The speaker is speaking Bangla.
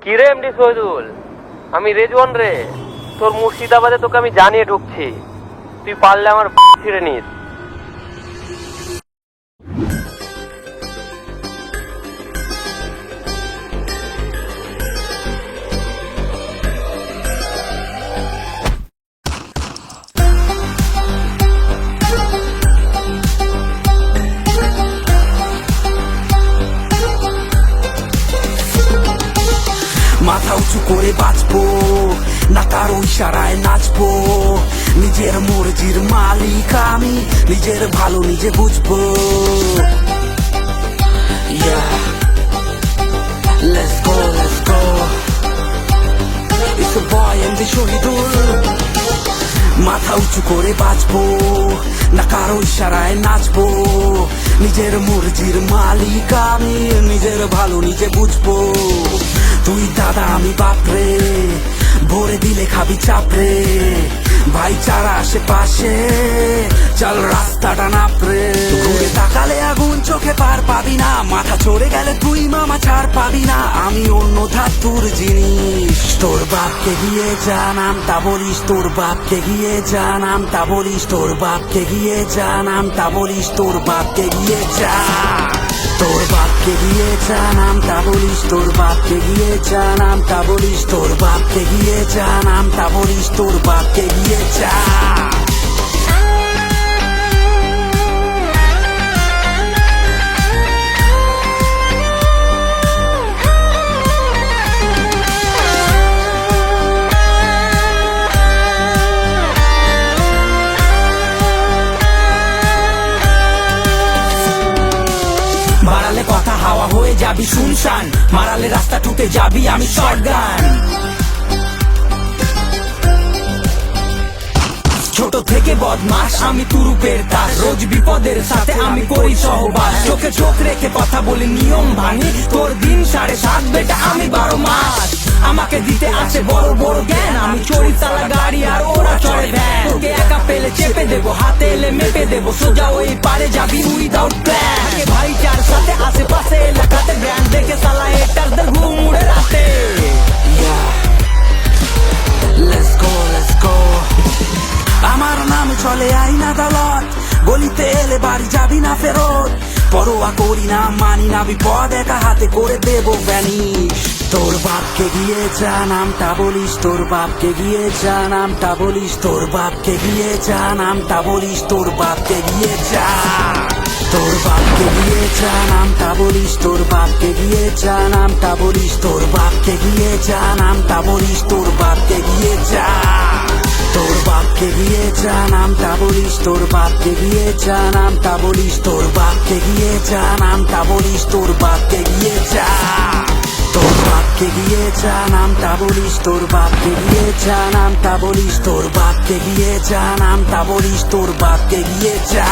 কি রে এমডি শহীদুল, আমি রেজওয়ান রে। তোর মুর্শিদাবাদে তোকে আমি জানিয়ে ঢুকছি, তুই পারলে আমার ছিঁড়ে নিস। মাথা উঁচু করে বাঁচবো না, কারো ইশারায় নাচবো। নিজের মর্জির মালিক আমি, নিজের ভালো নিজে বুঝবো। Yeah, let's go, let's go. It's a boy MD Shahidul. মাথা উঁচু করে বাঁচবো না, কারো ইশারায় নাচবো। নিজের মর্জির মালিক আমি, নিজের ভালো নিজে বুঝবো। তুই দাদা আমি বাপরে, ভরে দিলে খাবি চাপরে। ভাইচারা আশেপাশে, চল রাস্তাটা নাপরে। ঘুরে তাকালে আগুন চোখে পার পাবি না, মাথা চড়ে গেলে তুই মামা ছাড় পাবি না। আমি অন্য ধাতুর জিনিস, তোর বাপকে গিয়ে জানাম তা বলিস। তোর বাপকে গিয়ে জানাম তা বলিস। তোর বাপকে গিয়ে জানাম তা বলিস। তোর বাপকে গিয়ে যা, তোর বাপকে গিয়ে জানাম তা বলিস। তোর বাপকে গিয়ে জানাম তা বলিস। তোর বাপকে গিয়ে জানাম তা বলিস। তোর বাপকে গিয়ে যা। বাড়ালে কথা হাওয়া হয়ে যাবি শুনশান, মারালে রাস্তা টুটে যাবি আমি শটগান। ছোট থেকে বদমাস আমি তুরুপের দাস, রোজ বিপদের সাথে আমি করি সহবাস। চোখে চোখ রেখে কথা বলি নিয়ম ভাঙি, তোর দিন 7.5 বেটা আমি 12 মাস। আমাকে দিতে আসে বড় বড় জ্ঞান, আমি চড়ি তালা গাড়ি আর ওরা চড়ে ভ্যান। তোকে একা পেলে চেপে দেবো, হাতে এলে মেপে দেবো। সোজা ওই পারে যাবি উইদাউট প্ল্যান। ভাইচার সাথে আশেপাশে এলাকাতে ব্র্যান্ড দেখে সালা এটারদের ঘুম উড়ে রাতে। Let's go, let's go. আমার নাম চলে আইন আদালত, গলিতে এলে বাড়ি যাবি না ফেরত। পরোয়া করি না মানি না বিপদ, একা হাতে করে দেবো ভ্যানিশ। তোর বাপকে গিয়ে জানাম তা বলিস। তোর বাপকে গিয়ে জানাম তা বলিস। তোর বাপকে গিয়ে জানাম তা বলিস। তোর বাপকে গিয়ে যা, তোর বাপকে গিয়ে জানাম তা বলিস। তোর বাপকে গিয়ে জানাম তা বলিস। তোর বাপকে গিয়ে জানাম তা বলিস। তোর বাপকে গিয়ে যা, তোর বাপকে গিয়ে জানাম তা বলিস। তোর বাপকে গিয়ে জানাম তা বলিস। তোর বাপকে গিয়ে জানাম তা বলিস। তোর বাপকে গিয়ে যা, তোর বাপকে গিয়ে জানাম তা বলিস। তোর বাপকে গিয়ে জানাম তা বলিস। তোর বাপকে গিয়ে জানাম তা বলিস। তোর বাপকে গিয়ে যা।